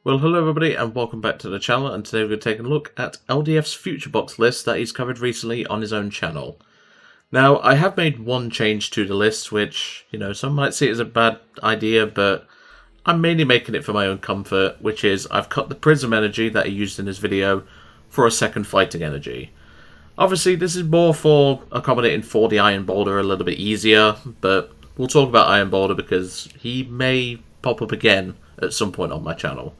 Well, hello everybody and welcome back to the channel, and today we're going to take a look at LDF's future box list that he's covered recently on his own channel. Now, I have made one change to the list, which, some might see it as a bad idea, but I'm mainly making it for my own comfort, which is I've cut the Prism energy that he used in his video for a second fighting energy. Obviously, this is more for accommodating for the Iron Boulder a little bit easier, but we'll talk about Iron Boulder because he may pop up again at some point on my channel.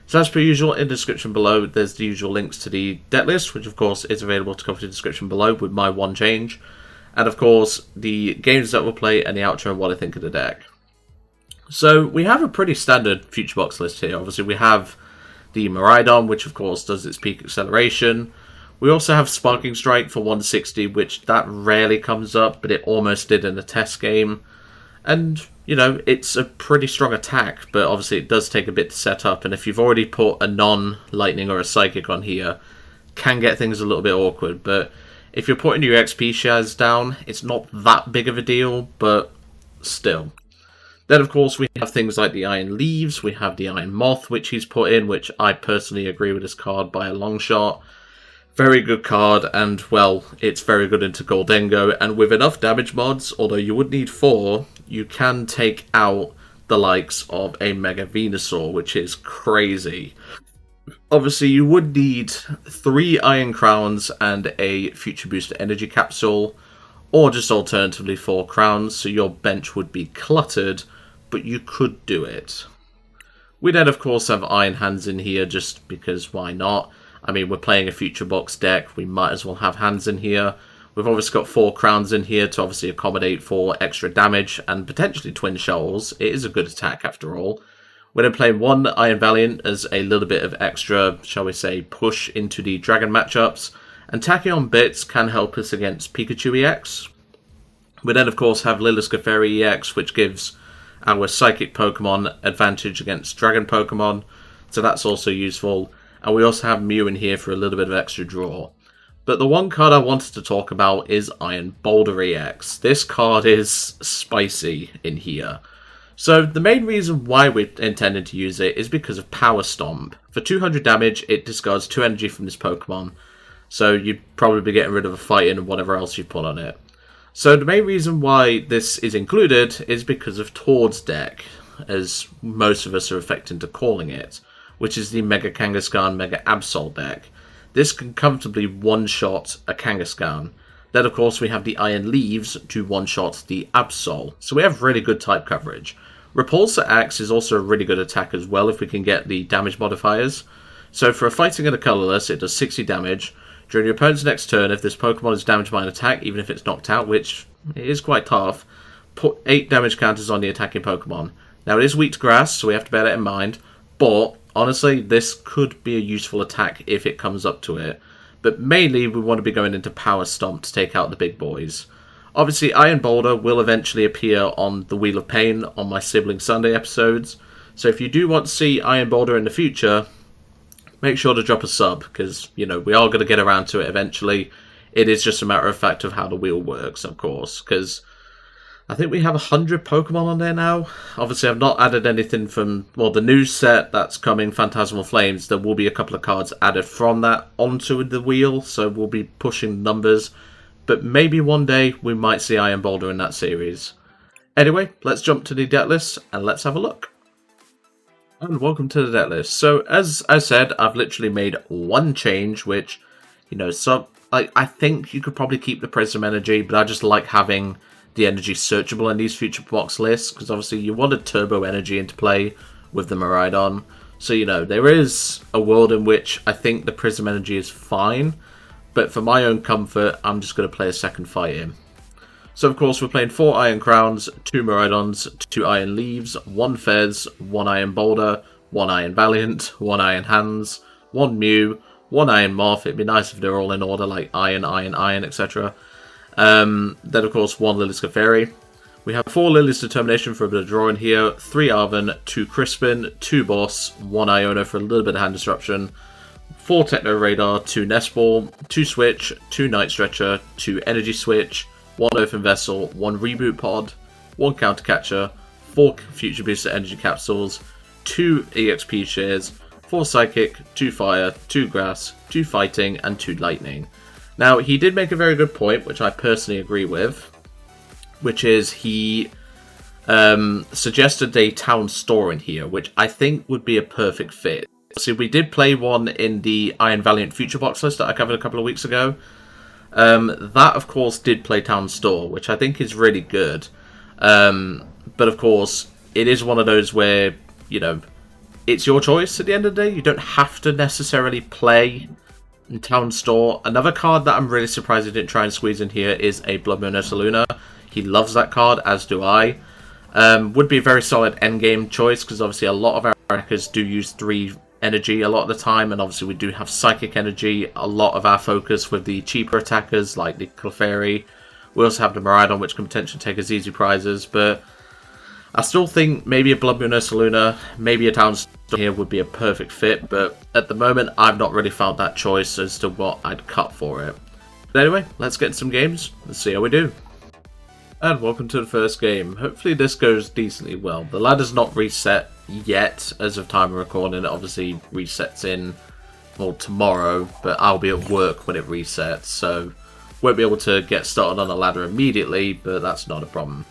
So as per usual, in the description below, there's the usual links to the deck list, which of course is available to cover the description below with my one change. And of course, the games that we'll play and the outro and what I think of the deck. So we have a pretty standard future box list here. Obviously we have the Miraidon, which of course does its peak acceleration. We also have Sparking Strike for 160, which that rarely comes up, but it almost did in the test game. And, it's a pretty strong attack, but obviously it does take a bit to set up, and if you've already put a non-lightning or a psychic on here, can get things a little bit awkward. But if you're putting your XP shares down, it's not that big of a deal, but still. Then, of course, we have things like the Iron Leaves, we have the Iron Moth, which he's put in, which I personally agree with this card by a long shot. Very good card, and, well, it's very good into Goldengo, and with enough damage mods, although you would need 4, you can take out the likes of a Mega Venusaur, which is crazy. Obviously, you would need 3 Iron Crowns and a Future Booster Energy Capsule, or just alternatively 4 Crowns, so your bench would be cluttered, but you could do it. We then, of course, have Iron Hands in here, just because why not? I mean, we're playing a Future Box deck, we might as well have hands in here. We've obviously got 4 crowns in here to obviously accommodate for extra damage and potentially twin shells. It is a good attack after all. We're then playing 1 Iron Valiant as a little bit of extra, shall we say, push into the dragon matchups. And Tachyon Bits can help us against Pikachu EX. We then, of course, have Lillie's Clefairy EX, which gives our Psychic Pokemon advantage against Dragon Pokemon. So that's also useful. And we also have Mew in here for a little bit of extra draw. But the one card I wanted to talk about is Iron Boulder EX. This card is spicy in here. So the main reason why we're intending to use it is because of Power Stomp. For 200 damage, it discards 2 energy from this Pokemon. So you'd probably be getting rid of a fighting and whatever else you put on it. So the main reason why this is included is because of Tord's deck, as most of us are affected to calling it, which is the Mega Kangaskhan Mega Absol deck. This can comfortably one-shot a Kangaskhan. Then, of course, we have the Iron Leaves to one-shot the Absol. So we have really good type coverage. Repulsor Axe is also a really good attack as well if we can get the damage modifiers. So for a fighting and a colourless, it does 60 damage. During your opponent's next turn, if this Pokemon is damaged by an attack, even if it's knocked out, which is quite tough, put 8 damage counters on the attacking Pokemon. Now, it is weak to grass, so we have to bear that in mind, but honestly, this could be a useful attack if it comes up to it. But mainly, we want to be going into Power Stomp to take out the big boys. Obviously, Iron Boulder will eventually appear on the Wheel of Pain on my Sibling Sunday episodes. So if you do want to see Iron Boulder in the future, make sure to drop a sub, because, we are going to get around to it eventually. It is just a matter of fact of how the wheel works, of course, because I think we have 100 Pokemon on there now. Obviously, I've not added anything from, the new set that's coming, Phantasmal Flames. There will be a couple of cards added from that onto the wheel, so we'll be pushing numbers. But maybe one day we might see Iron Boulder in that series. Anyway, let's jump to the deck list and let's have a look. And welcome to the deck list. So, as I said, I've literally made one change, which, I think you could probably keep the Prism Energy, but I just like having the energy searchable in these future box lists, because obviously you wanted turbo energy into play with the Miraidon. So there is a world in which I think the Prism energy is fine, but for my own comfort I'm just going to play a second fight in. So of course we're playing 4 Iron Crowns, 2 Miraidons, 2 Iron Leaves, 1 Fez, 1 Iron Boulder, 1 Iron Valiant, 1 Iron Hands, 1 Mew, 1 Iron Moth. It'd be nice if they're all in order, like Iron, etc. Then, of course, 1 Lillie's Clefairy. We have 4 Lillie's Determination for a bit of drawing here, 3 Arven, 2 Crispin, 2 Boss, 1 Iono for a little bit of hand disruption, 4 Techno Radar, 2 Nest Ball, 2 Switch, 2 Night Stretcher, 2 Energy Switch, 1 Earthen Vessel, 1 Reboot Pod, 1 Counter Catcher, 4 Future Booster Energy Capsules, 2 EXP shares, 4 Psychic, 2 Fire, 2 Grass, 2 Fighting, and 2 Lightning. Now, he did make a very good point, which I personally agree with, which is he suggested a town store in here, which I think would be a perfect fit. So we did play one in the Iron Valiant Future Box list that I covered a couple of weeks ago. That, of course, did play town store, which I think is really good. But, of course, it is one of those where, you know, it's your choice at the end of the day. You don't have to necessarily play in town store. Another card that I'm really surprised he didn't try and squeeze in here is a Blood Moon Ursaluna. He loves that card, as do I. Would be a very solid endgame choice, because obviously a lot of our attackers do use 3 energy a lot of the time, and obviously we do have psychic energy. A lot of our focus with the cheaper attackers, like the Clefairy. We also have the Miraidon, which can potentially take as easy prizes, but I still think maybe a Blood Moon Ursaluna, maybe a town store here would be a perfect fit, but at the moment I've not really found that choice as to what I'd cut for it. But anyway, let's get into some games. Let's see how we do. And welcome to the first game. Hopefully this goes decently well. The ladder's not reset yet as of time of recording. It obviously resets in, well, tomorrow, but I'll be at work when it resets, so won't be able to get started on the ladder immediately, but that's not a problem.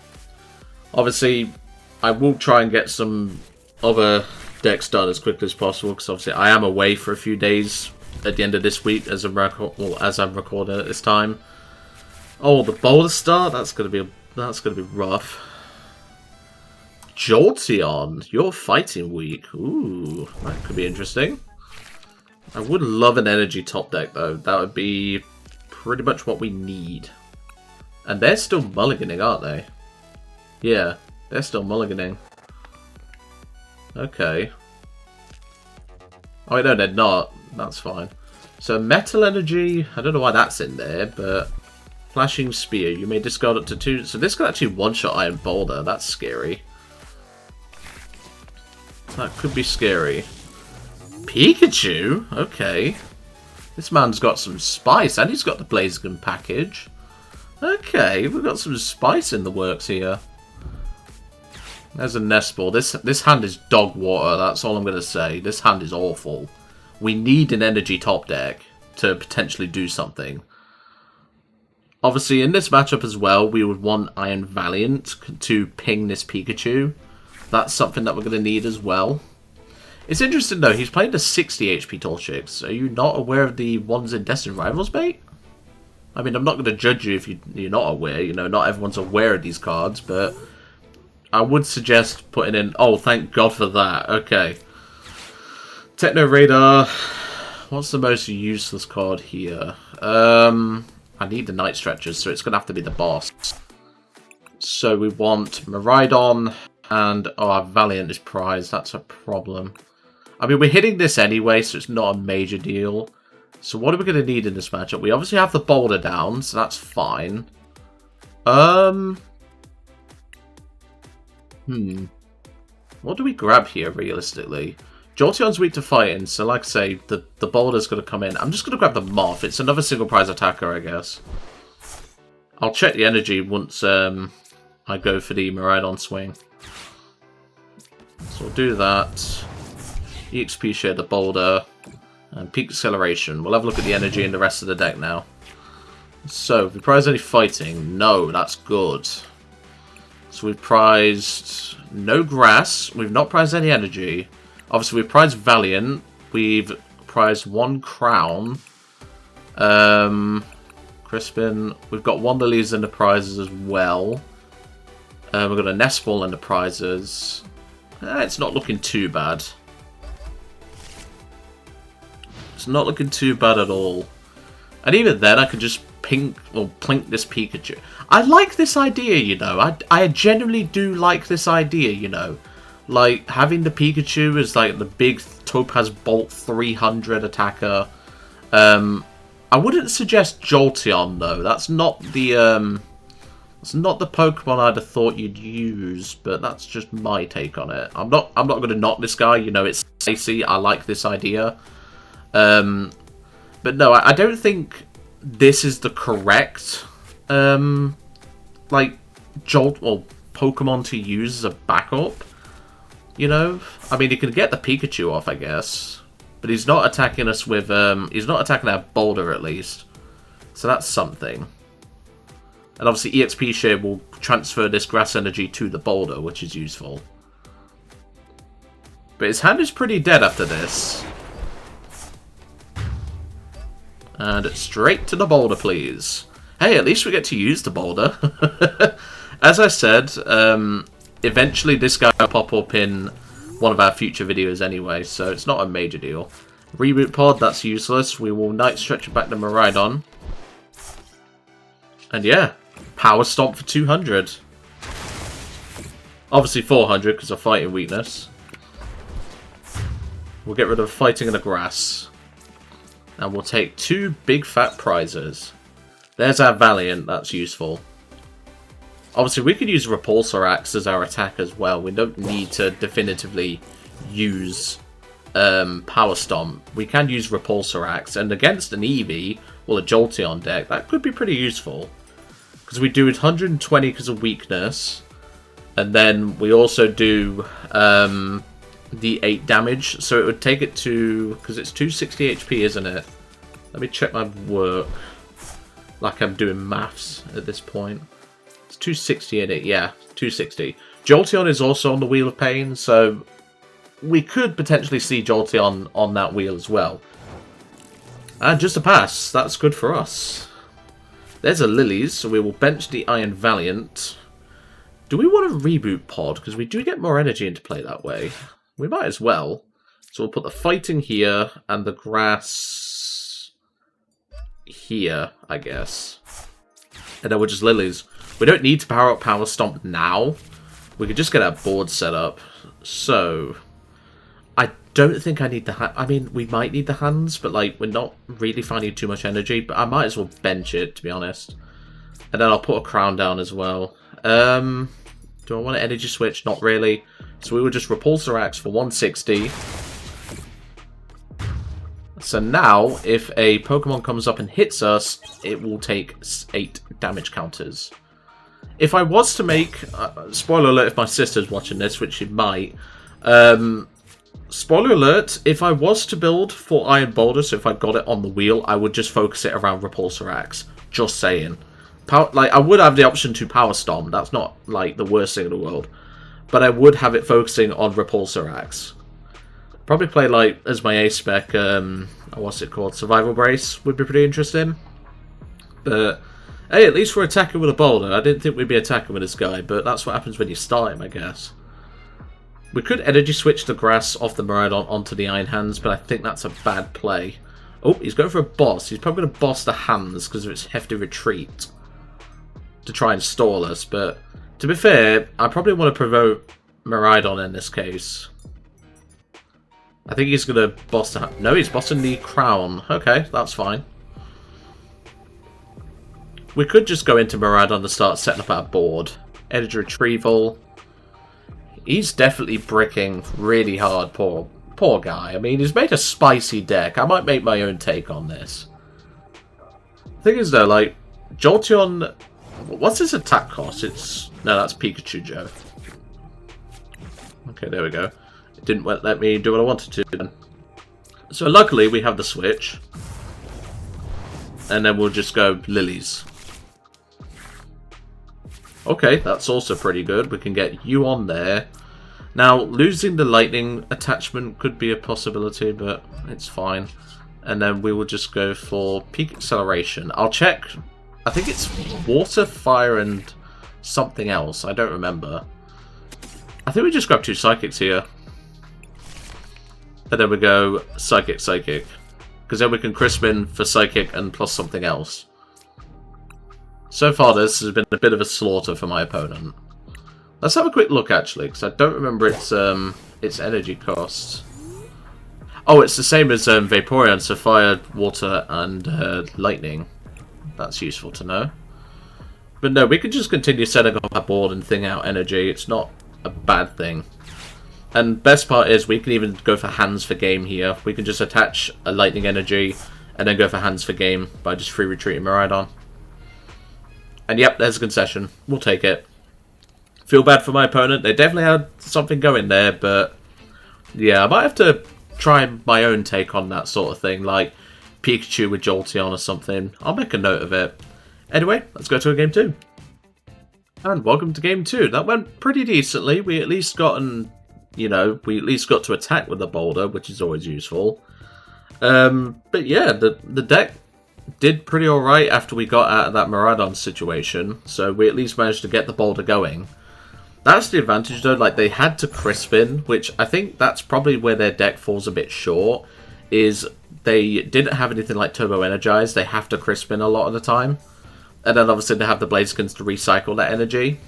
Obviously, I will try and get some other decks done as quickly as possible, because obviously I am away for a few days at the end of this week as I'm recording at this time. Oh, the Boulder start? That's gonna be rough. Jolteon, you're fighting weak. Ooh, that could be interesting. I would love an energy top deck though. That would be pretty much what we need. And they're still mulliganing, aren't they? Yeah, they're still mulliganing. Okay. Oh, no, they're not. That's fine. So, Metal Energy, I don't know why that's in there, but Flashing Spear, you may discard up to 2. So this could actually one-shot Iron Boulder. That's scary. That could be scary. Pikachu? Okay. This man's got some spice, and he's got the Blaziken package. Okay, we've got some spice in the works here. There's a Nest Ball. This hand is dog water, that's all I'm going to say. This hand is awful. We need an energy top deck to potentially do something. Obviously, in this matchup as well, we would want Iron Valiant to ping this Pikachu. That's something that we're going to need as well. It's interesting, though. He's playing the 60 HP Torchics. Are you not aware of the ones in Destined Rivals, mate? I mean, I'm not going to judge you if you're not aware. You know, not everyone's aware of these cards, but I would suggest putting in... Oh, thank God for that. Okay. Techno Radar. What's the most useless card here? I need the Night Stretchers, so it's going to have to be the boss. So we want Miraidon, and oh, our Valiant is prized. That's a problem. I mean, we're hitting this anyway, so it's not a major deal. So what are we going to need in this matchup? We obviously have the Boulder down, so that's fine. What do we grab here, realistically? Jolteon's weak to fighting, so like I say, the Boulder's going to come in. I'm just going to grab the Moth. It's another single prize attacker, I guess. I'll check the energy once I go for the Miraidon swing. So we'll do that. EXP share the Boulder. And Peak Acceleration. We'll have a look at the energy in the rest of the deck now. So, have we prized any fighting? No, that's good. So we've prized no grass. We've not prized any energy. Obviously, we've prized Valiant. We've prized 1 crown. Crispin. We've got 1 Lillies in the prizes as well. We've got a Nest Ball in the prizes. It's not looking too bad. It's not looking too bad at all. And even then, I could just plink this Pikachu. I like this idea, you know. I genuinely do like this idea, you know. Like, having the Pikachu as, like, the big Topaz Bolt 300 attacker. I wouldn't suggest Jolteon, though. That's not the, it's not the Pokemon I'd have thought you'd use, but that's just my take on it. I'm not going to knock this guy, you know, it's spicy. I like this idea. But no, I don't think this is the correct, like, Pokemon to use as a backup. you know? I mean, he can get the Pikachu off, I guess. But he's not attacking us with, he's not attacking our Boulder, at least. So that's something. And obviously EXP Share will transfer this Grass Energy to the Boulder, which is useful. But his hand is pretty dead after this. And straight to the Boulder, please. Hey, at least we get to use the Boulder. As I said, eventually this guy will pop up in one of our future videos anyway, so it's not a major deal. Reboot Pod, that's useless. We will Night Stretcher back to Miraidon. And yeah, Power Stomp for 200. Obviously 400 because of fighting weakness. We'll get rid of fighting in the grass. And we'll take 2 big fat prizes. There's our Valiant, that's useful. Obviously we could use Repulsor Axe as our attack as well. We don't need to definitively use Power Stomp. We can use Repulsor Axe, and against an Eevee, well, a Jolteon deck, that could be pretty useful. Because we do 120 because of weakness, and then we also do the 8 damage, so it would take it to, because it's 260 HP, isn't it? Let me check my work, like I'm doing maths at this point. It's 260 in it, yeah, 260. Jolteon is also on the Wheel of Pain, so we could potentially see Jolteon on that wheel as well. And just a pass, that's good for us. There's a Lillie, so we will bench the Iron Valiant. Do we want a Reboot Pod? Because we do get more energy into play that way. We might as well. So we'll put the fighting here and the grass here, I guess. And then we'll just Lillies. We don't need to power up Power Stomp now. We could just get our board set up. So I don't think I need the I mean, we might need the hands, but like we're not really finding too much energy. But I might as well bench it, to be honest. And then I'll put a crown down as well. Do I want an energy switch? Not really. So we will just Repulsor Axe for 160. So now, if a Pokemon comes up and hits us, it will take 8 damage counters. If I was to make... spoiler alert if my sister's watching this, which she might. Spoiler alert, if I was to build for Iron Boulder, so if I got it on the wheel, I would just focus it around Repulsor Axe. Just saying. Like, I would have the option to Power Stomp. That's not, like, the worst thing in the world. But I would have it focusing on Repulsor Axe. Probably play, like, as my A-spec, what's it called? Survival Brace would be pretty interesting. But, hey, at least we're attacking with a Boulder. I didn't think we'd be attacking with this guy, but that's what happens when you start him, I guess. We could Energy Switch the grass off the Miraidon onto the Iron Hands, but I think that's a bad play. Oh, he's going for a boss. He's probably going to boss the hands because of its hefty retreat to try and stall us, but to be fair, I probably want to provoke Miraidon in this case. I think he's going to boss the... No, he's bossing the crown. Okay, that's fine. We could just go into Miraidon and start setting up our board. Energy Retrieval. He's definitely bricking really hard, poor guy. I mean, he's made a spicy deck. I might make my own take on this. Thing is, though, like, Jolteon... What's his attack cost? It's... No, that's Pikachu Joe. Okay, there we go. It didn't let me do what I wanted to then. So luckily we have the switch. And then we'll just go Lilies. Okay, that's also pretty good. We can get you on there. Now, losing the lightning attachment could be a possibility, but it's fine. And then we will just go for peak acceleration. I'll check... I think it's water, fire, and something else. I don't remember. I think we just grab 2 psychics here. And then we go psychic, psychic. Because then we can Crispin for psychic and plus something else. So far this has been a bit of a slaughter for my opponent. Let's have a quick look actually, because I don't remember its energy cost. Oh, it's the same as Vaporeon, so fire, water, and lightning. That's useful to know. But no, we can just continue setting up our board and thing out energy. It's not a bad thing. And best part is we can even go for hands for game here. We can just attach a lightning energy and then go for hands for game by just free retreating Miraidon. And yep, there's a concession. We'll take it. Feel bad for my opponent. They definitely had something going there, but yeah, I might have to try my own take on that sort of thing, like Pikachu with Jolteon or something. I'll make a note of it. Anyway, let's go to game 2. And welcome to game 2. That went pretty decently. We at least got to attack with the boulder, which is always useful. But yeah, the deck did pretty alright after we got out of that Miraidon situation, so we at least managed to get the boulder going. That's the advantage though, like they had to Crispin, which I think that's probably where their deck falls a bit short, is they didn't have anything like Turbo Energize, they have to Crispin a lot of the time. And then obviously they have the Blazekins to recycle that energy.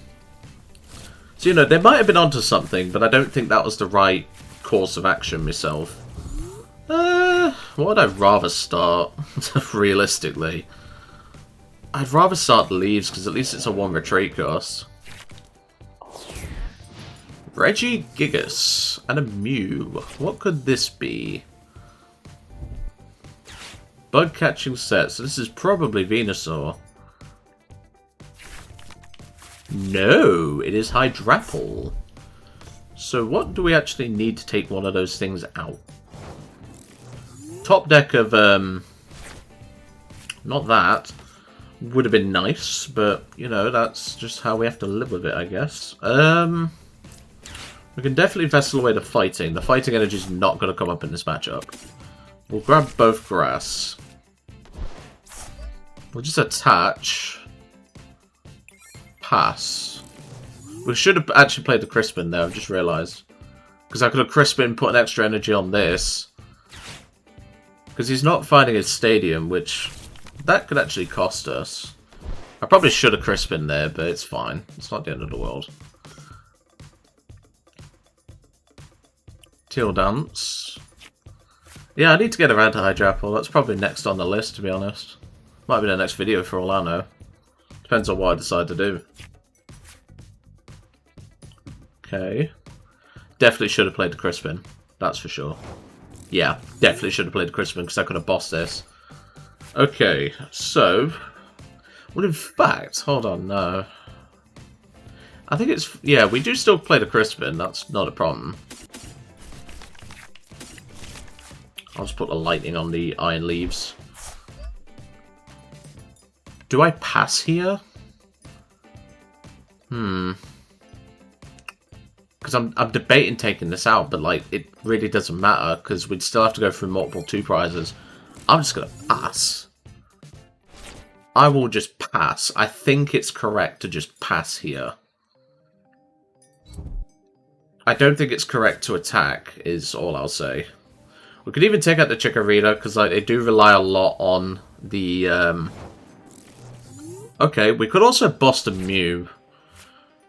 So, you know, they might have been onto something, but I don't think that was the right course of action myself. What would I rather start, realistically? I'd rather start Leaves, because at least it's a 1 retreat cost. Regigigas and a Mew. What could this be? Bug catching set, so this is probably Venusaur. No, it is Hydrapple. So what do we actually need to take one of those things out? Top deck of, not that. Would have been nice, but, you know, that's just how we have to live with it, I guess. We can definitely Vessel away the fighting. The fighting energy is not going to come up in this matchup. We'll grab both grass. We'll just attach. Pass. We should have actually played the Crispin there, I've just realised. Because I could have Crispin, put an extra energy on this. Because he's not finding his stadium, which that could actually cost us. I probably should have Crispin there, but it's fine. It's not the end of the world. Teal Dance. Yeah, I need to get around to Hydrapple. That's probably next on the list, to be honest. Might be the next video for all I know. Depends on what I decide to do. Okay. Definitely should have played the Crispin. That's for sure. Yeah, definitely should have played the Crispin because I could have bossed this. Okay, so... Well, in fact, hold on, no. I think it's... Yeah, we do still play the Crispin. That's not a problem. I'll just put the lightning on the Iron Leaves. Do I pass here? Because I'm debating taking this out, but like it really doesn't matter because we'd still have to go through multiple 2 prizes. I'm just gonna pass. I will just pass. I think it's correct to just pass here. I don't think it's correct to attack, is all I'll say. We could even take out the Chikorita because like they do rely a lot on the. Okay, we could also boss the Mew,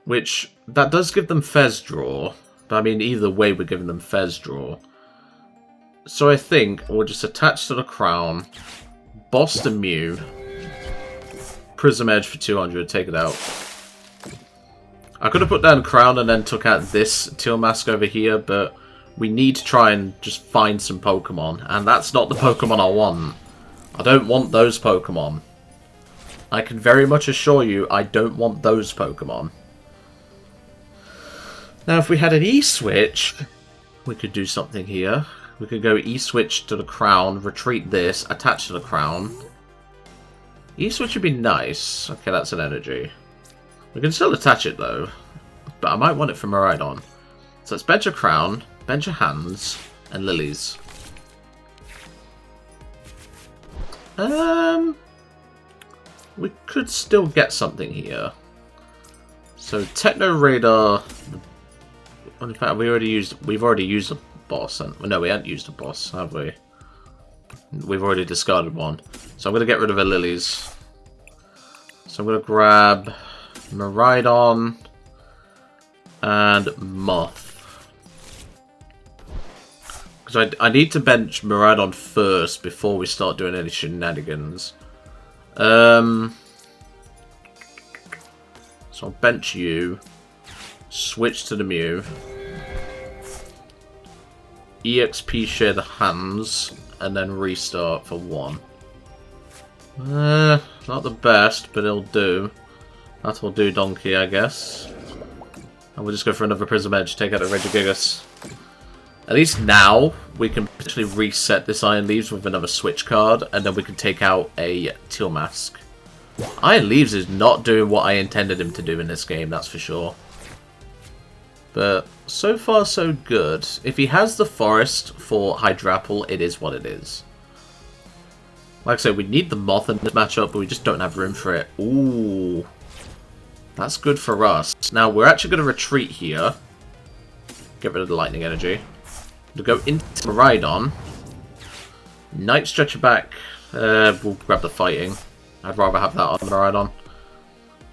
which, that does give them Fez draw. But I mean, either way, we're giving them Fez draw. So I think we'll just attach to the Crown, boss the Mew, Prism Edge for 200, take it out. I could have put down Crown and then took out this Teal Mask over here, but we need to try and just find some Pokemon. And that's not the Pokemon I want. I don't want those Pokemon. I can very much assure you I don't want those Pokemon. Now, if we had an E-Switch, we could do something here. We could go E-Switch to the Crown, retreat this, attach to the Crown. E-Switch would be nice. Okay, that's an energy. We can still attach it, though. But I might want it for Miraidon. So let's bench a Crown, bench a Hands, and Lilies. We could still get something here. So Techno Radar. In fact, we've already used a boss. No, we haven't used a boss, have we? We've already discarded one. So I'm going to get rid of the Lilies. So I'm going to grab Miraidon and Moth. Because I need to bench Miraidon first before we start doing any shenanigans. So I'll bench you, switch to the Mew, EXP share the Hands, and then restart for 1. Not the best, but it'll do. That'll do, Donkey, I guess. And we'll just go for another Prism Edge, take out a Regigigas. At least now, we can potentially reset this Iron Leaves with another Switch card, and then we can take out a Teal Mask. Iron Leaves is not doing what I intended him to do in this game, that's for sure. But so far so good. If he has the Forest for Hydrapple, it is what it is. Like I said, we need the Moth in this matchup, but we just don't have room for it. Ooh. That's good for us. Now, we're actually going to retreat here. Get rid of the Lightning Energy. We'll go into Miraidon. Night Stretcher back. We'll grab the Fighting. I'd rather have that on Miraidon.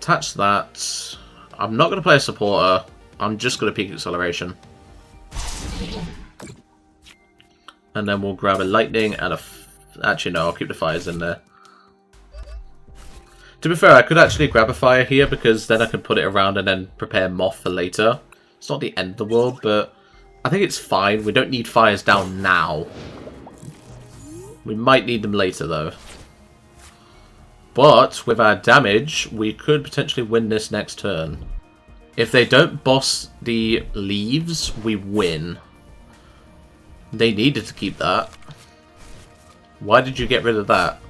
Attach that. I'm not going to play a Supporter. I'm just going to Peak Acceleration. And then we'll grab a Lightning and a... Actually, no, I'll keep the Fires in there. To be fair, I could actually grab a Fire here because then I can put it around and then prepare Moth for later. It's not the end of the world, but I think it's fine. We don't need Fires down now. We might need them later, though. But with our damage, we could potentially win this next turn. If they don't boss the Leaves, we win. They needed to keep that. Why did you get rid of that?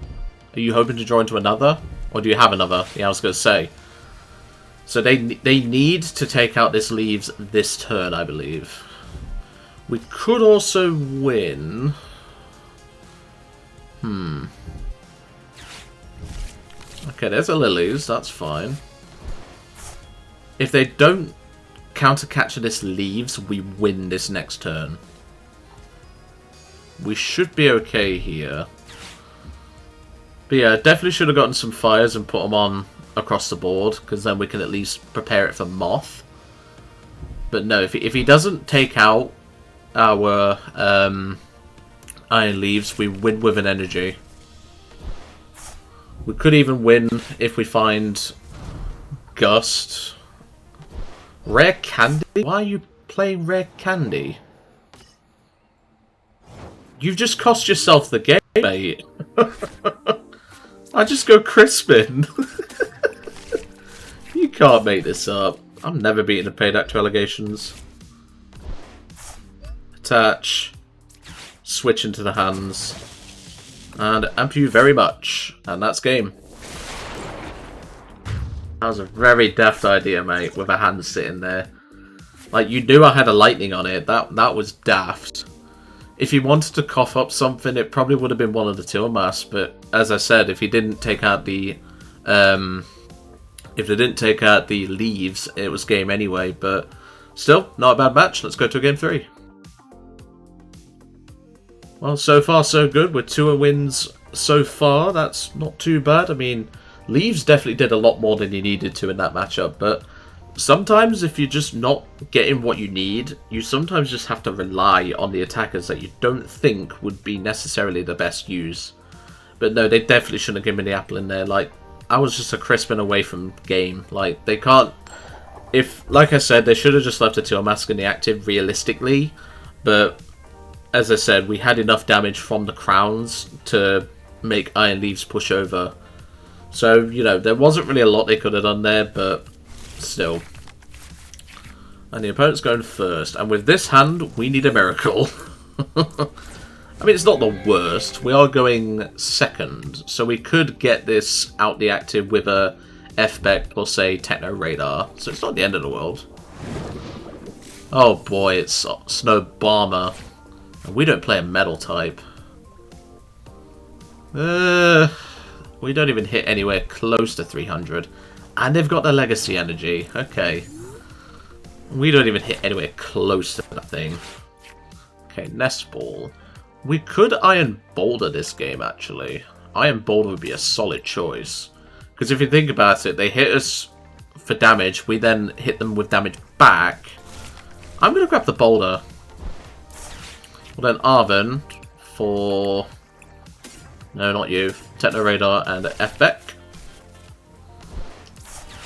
Are you hoping to draw into another? Or do you have another? Yeah, I was going to say. So they need to take out this Leaves this turn, I believe. We could also win... Okay, there's a Lillies, that's fine. If they don't counter-catch this Leaves, we win this next turn. We should be okay here. But yeah, definitely should have gotten some Fires and put them on across the board, because then we can at least prepare it for Moth. But no, if he doesn't take out our Iron Leaves, we win with an Energy. We could even win if we find Gust. Rare Candy? Why are you playing Rare Candy? You've just cost yourself the game, mate. I just go Crispin. You can't make this up. I'm never beating the Payback to Allegations. Attach. Switch into the hands. And amp you very much. And that's game. That was a very deft idea, mate, with a hand sitting there. Like, you knew I had a Lightning on it. That was daft. If he wanted to cough up something, it probably would have been one of the Teal Masks, but as I said, if he didn't take out the if they didn't take out the Leaves, it was game anyway, but still, not a bad match. Let's go to game 3. Well, so far so good. We're 2 wins so far. That's not too bad. I mean, Leaves definitely did a lot more than he needed to in that matchup, but sometimes if you're just not getting what you need, you sometimes just have to rely on the attackers that you don't think would be necessarily the best use. But no, they definitely shouldn't have given me the apple in there. Like, I was just a Crispin away from game. Like, they can't... Like I said, they should have just left a Teal Mask in the active realistically, but as I said, we had enough damage from the Crowns to make Iron Leaves push over. So, you know, there wasn't really a lot they could have done there, but still. And the opponent's going first. And with this hand, we need a miracle. I mean, it's not the worst. We are going second. So we could get this out the active with a F-Beck or, say, Techno Radar. So it's not the end of the world. Oh boy, it's Snow Bomber. And we don't play a metal type. We don't even hit anywhere close to 300. And they've got the Legacy Energy. Okay. We don't even hit anywhere close to that thing. Okay, Nest Ball. We could Iron Boulder this game, actually. Iron Boulder would be a solid choice. Because if you think about it, they hit us for damage. We then hit them with damage back. I'm going to grab the Boulder. Well then, Arven for... No, not you. Techno Radar and F-Beck.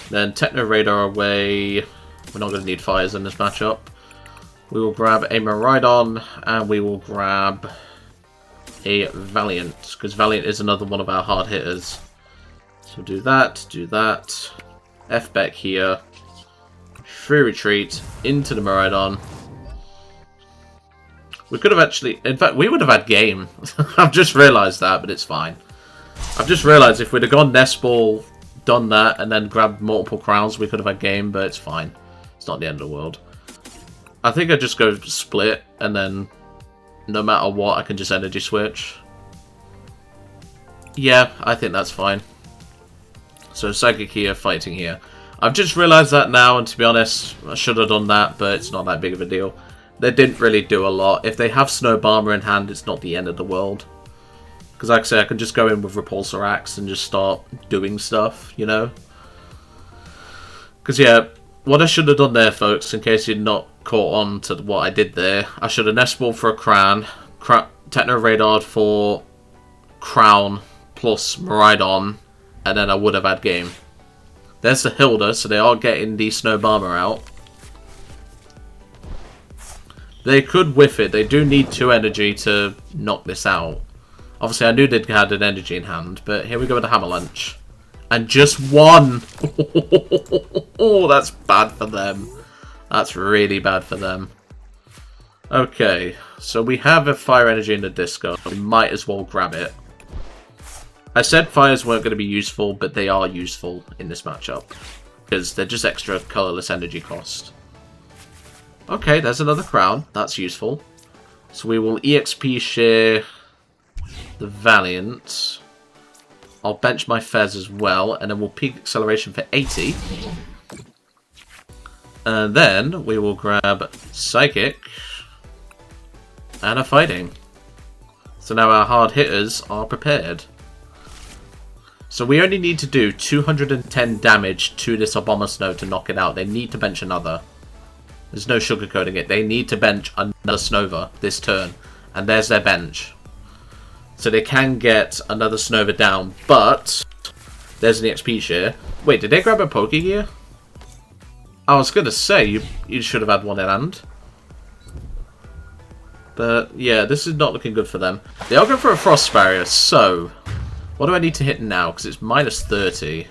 Then Techno Radar away. We're not going to need Fires in this matchup. We will grab a Miraidon and we will grab a Valiant, because Valiant is another one of our hard hitters. So do that, F-Beck here. free retreat into the Miraidon. We could have actually... In fact, we would have had game. I've just realised that, but it's fine. I've just realised if we'd have gone Nest Ball, done that, and then grabbed multiple crowns, we could have had game, but it's fine. It's not the end of the world. I think I just go split, and then no matter what, I can just energy switch. Yeah, I think that's fine. So Psychic here, fighting here. I've just realised that now, and to be honest, I should have done that, but it's not that big of a deal. They didn't really do a lot. If they have Snow Bomber in hand, it's not the end of the world. Because like I say, I can just go in with Repulsor Axe and just start doing stuff, you know? Because yeah, what I should have done there, folks, in case you're not caught on to what I did there, I should have Nest Ball for a Crown, Techno Radar for Crown plus Miraidon, and then I would have had game. There's the Hilda, so they are getting the Snow Bomber out. They could whiff it. They do need 2 energy to knock this out. Obviously, I knew they'd had an energy in hand, but here we go with the Hammer Lunch. And just 1! Oh, that's bad for them. That's really bad for them. Okay, so we have a Fire Energy in the discard. We might as well grab it. I said fires weren't going to be useful, but they are useful in this matchup. Because they're just extra colourless energy cost. Okay, there's another crown. That's useful. So we will EXP share the Valiant. I'll bench my Fez as well, and then we'll peak acceleration for 80. And then we will grab Psychic and a Fighting. So now our hard hitters are prepared. So we only need to do 210 damage to this Abomasnow to knock it out. They need to bench another. There's no sugarcoating it. They need to bench another Snova this turn. And there's their bench. So they can get another Snova down. But there's an XP share. Wait, did they grab a Pokegear? I was going to say, you should have had one in hand. But yeah, this is not looking good for them. They are going for a Frost Barrier. So what do I need to hit now? Because it's minus 30.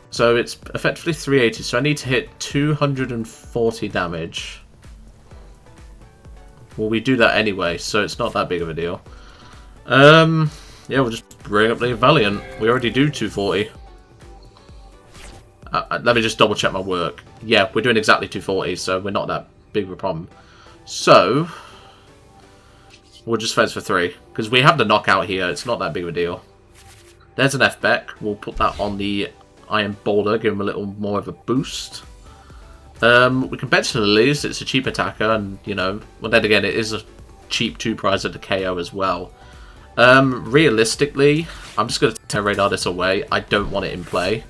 So it's effectively 380, so I need to hit 240 damage. Well, we do that anyway, so it's not that big of a deal. Yeah, we'll just bring up the Valiant. We already do 240. Let me just double check my work. Yeah, we're doing exactly 240, so we're not that big of a problem. So we'll just Fez for 3, because we have the knockout here. It's not that big of a deal. There's an F-Beck. We'll put that on the Iron Boulder, give him a little more of a boost. We can bench the Lillies, it's a cheap attacker, and you know, well then again, it is a cheap 2-prizer to KO as well. Realistically, I'm just going to Techno Radar this away. I don't want it in play.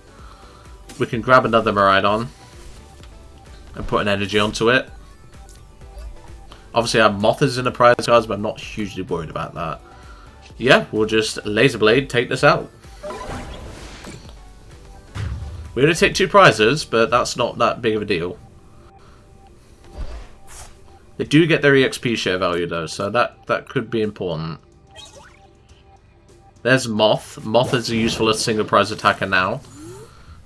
We can grab another Miraidon and put an energy onto it. Obviously, our Moth is in the prize cards, but I'm not hugely worried about that. Yeah, we'll just Laser Blade take this out. We only take 2 prizes, but that's not that big of a deal. They do get their EXP share value though, so that could be important. There's Moth. Moth is a useful single prize attacker now.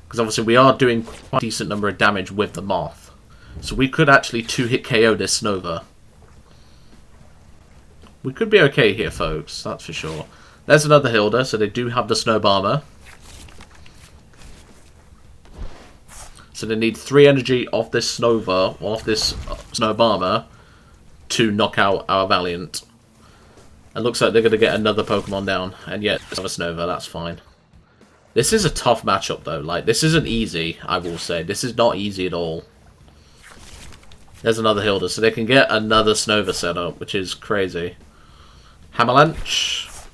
Because obviously we are doing quite a decent number of damage with the Moth. So we could actually 2-hit KO this Snova. We could be okay here, folks, that's for sure. There's another Hilda, so they do have the Snow Bomber. So they need 3 energy off this Snova, or off this Snow Bomber, to knock out our Valiant. It looks like they're going to get another Pokemon down, and yet it's another Snova, that's fine. This is a tough matchup though, like, this isn't easy, I will say. This is not easy at all. There's another Hilda, so they can get another Snova set up, which is crazy. Hammerlanche,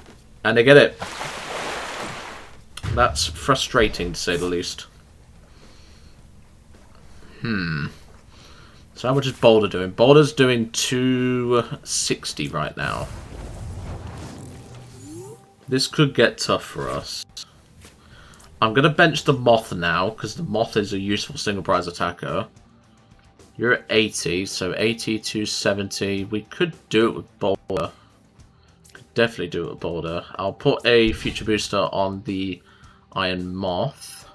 and they get it. That's frustrating to say the least. So how much is Boulder doing? Boulder's doing 260 right now. This could get tough for us. I'm going to bench the Moth now, because the Moth is a useful single prize attacker. You're at 80, so 80 to 70. We could do it with Boulder. Could definitely do it with Boulder. I'll put a future booster on the Iron Moth.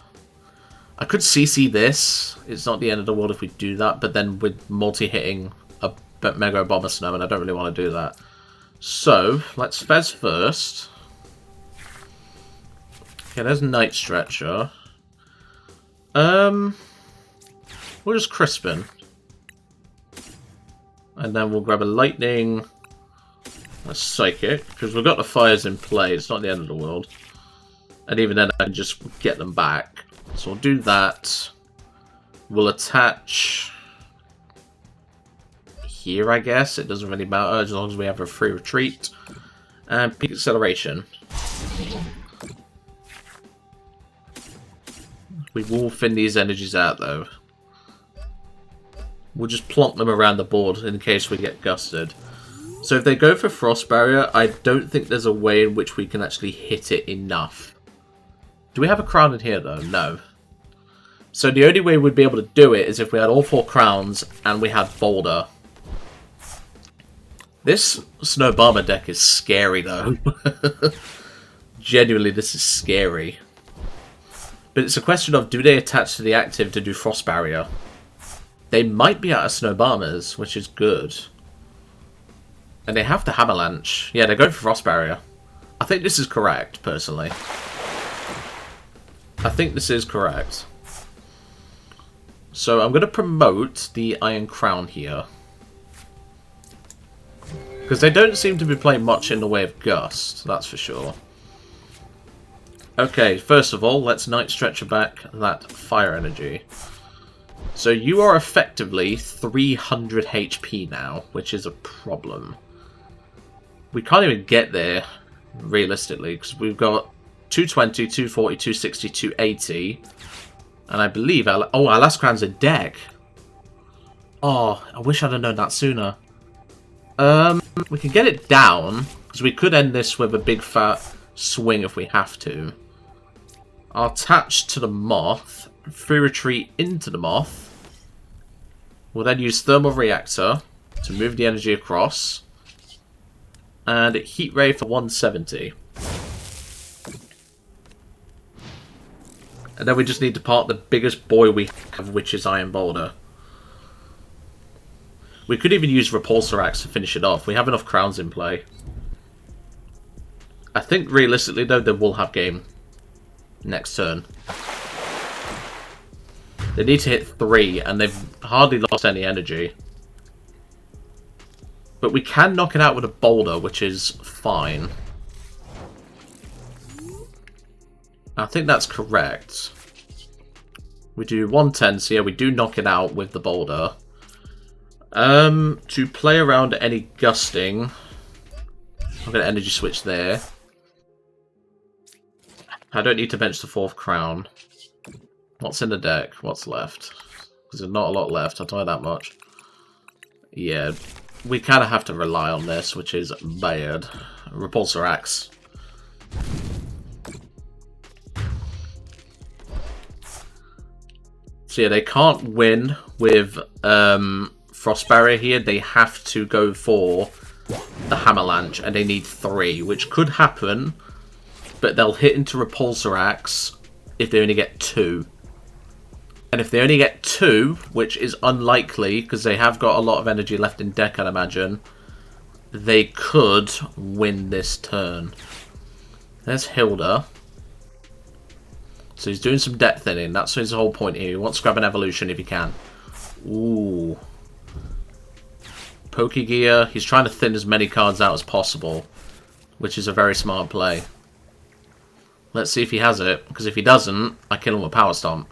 I could CC this. It's not the end of the world if we do that, but then we're multi-hitting a Mega Bomber Snow, and I don't really want to do that. So, let's Fez first. Okay, there's Night Stretcher. We'll just Crispin. And then we'll grab a Lightning, a Psychic, because we've got the Fires in play. It's not the end of the world. And even then, I can just get them back. So we'll do that. We'll attach here, I guess. It doesn't really matter as long as we have a free retreat. And Peak Acceleration. We will thin these energies out, though. We'll just plonk them around the board in case we get gusted. So if they go for Frost Barrier, I don't think there's a way in which we can actually hit it enough. Do we have a crown in here, though? No. So the only way we'd be able to do it is if we had all 4 crowns and we had Boulder. This Snow Bomber deck is scary, though. Genuinely, this is scary. But it's a question of, do they attach to the active to do Frost Barrier? They might be out of Snow Bombers, which is good. And they have the Hammerlanche. Yeah, they're going for Frost Barrier. I think this is correct, personally. I think this is correct. So I'm going to promote the Iron Crown here. Because they don't seem to be playing much in the way of Gust, that's for sure. Okay, first of all, let's Night Stretcher back that Fire Energy. So you are effectively 300 HP now, which is a problem. We can't even get there, realistically, because we've got 220, 240, 260, 280. And I believe our last crown's a deck. Oh, I wish I'd have known that sooner. We can get it down, because we could end this with a big fat swing if we have to. I'll attach to the Moth, free retreat into the Moth. We'll then use Thermal Reactor to move the energy across. And Heat Ray for 170. And then we just need to part the biggest boy we have, which is Iron Boulder. We could even use Repulsor Axe to finish it off. We have enough crowns in play. I think realistically though, they will have game next turn. They need to hit 3 and they've hardly lost any energy. But we can knock it out with a Boulder, which is fine. I think that's correct. We do 110, so yeah, we do knock it out with the Boulder. To play around any gusting, I'm going to Energy Switch there. I don't need to bench the 4th crown. What's in the deck? What's left? Because there's not a lot left, I'll tell you that much. Yeah, we kind of have to rely on this, which is bad. Repulsor Axe. So yeah, they can't win with Frost Barrier here. They have to go for the Hammerlanche, and they need 3, which could happen, but they'll hit into Repulsor Axe if they only get 2. And if they only get 2, which is unlikely, because they have got a lot of energy left in deck, I'd imagine, they could win this turn. There's Hilda. So he's doing some deck thinning. That's his whole point here. He wants to grab an evolution if he can. Ooh. Pokegear. He's trying to thin as many cards out as possible, which is a very smart play. Let's see if he has it, because if he doesn't, I kill him with Power Stomp.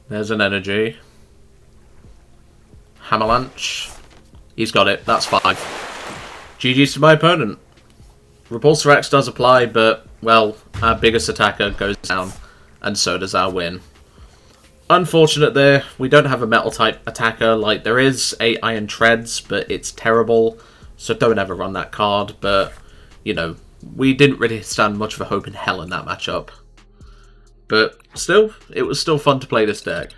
There's an energy. Hammerlanche. He's got it. That's 5. GG's to my opponent. Repulsor Axe does apply, but, well, our biggest attacker goes down, and so does our win. Unfortunate there. We don't have a metal-type attacker. Like, there is a Iron Treads, but it's terrible, so don't ever run that card. But, you know, we didn't really stand much of a hope in hell in that matchup. But still, it was still fun to play this deck.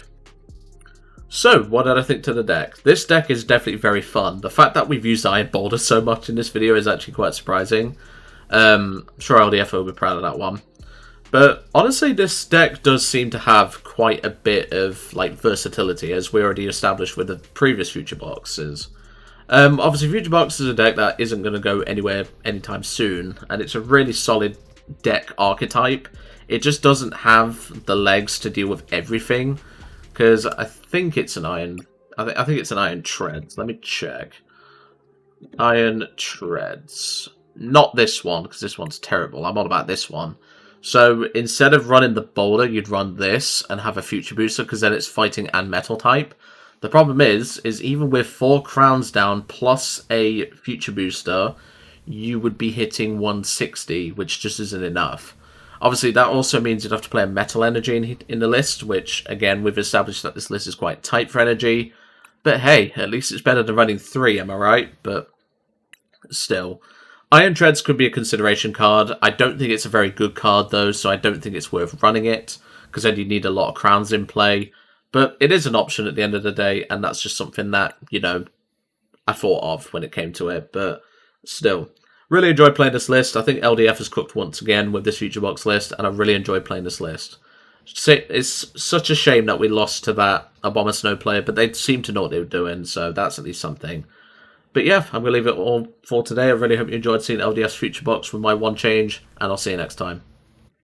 So, what did I think to the deck? This deck is definitely very fun. The fact that we've used Iron Boulder so much in this video is actually quite surprising. I'm sure LDF will be proud of that one. But honestly, this deck does seem to have quite a bit of like versatility, as we already established with the previous Future Boxes. Obviously, Future Box is a deck that isn't going to go anywhere anytime soon, and it's a really solid deck archetype. It just doesn't have the legs to deal with everything, because I think it's an Iron... I think it's an Iron Treads. Let me check. Iron Treads. Not this one, because this one's terrible. I'm all about this one. So, instead of running the Boulder, you'd run this and have a Future Booster, because then it's fighting and Metal type. The problem is even with 4 crowns down plus a Future Booster, you would be hitting 160, which just isn't enough. Obviously, that also means you'd have to play a Metal Energy in the list, which, again, we've established that this list is quite tight for Energy. But hey, at least it's better than running 3, am I right? But still. Iron Treads could be a consideration card. I don't think it's a very good card, though, so I don't think it's worth running it, because then you need a lot of crowns in play. But it is an option at the end of the day, and that's just something that, you know, I thought of when it came to it. But still, really enjoyed playing this list. I think LDF has cooked once again with this Future Box list, and I really enjoyed playing this list. It's such a shame that we lost to that Abomasnow player, but they seemed to know what they were doing, so that's at least something. But yeah, I'm going to leave it all for today. I really hope you enjoyed seeing LDF's Future Box with my one change, and I'll see you next time.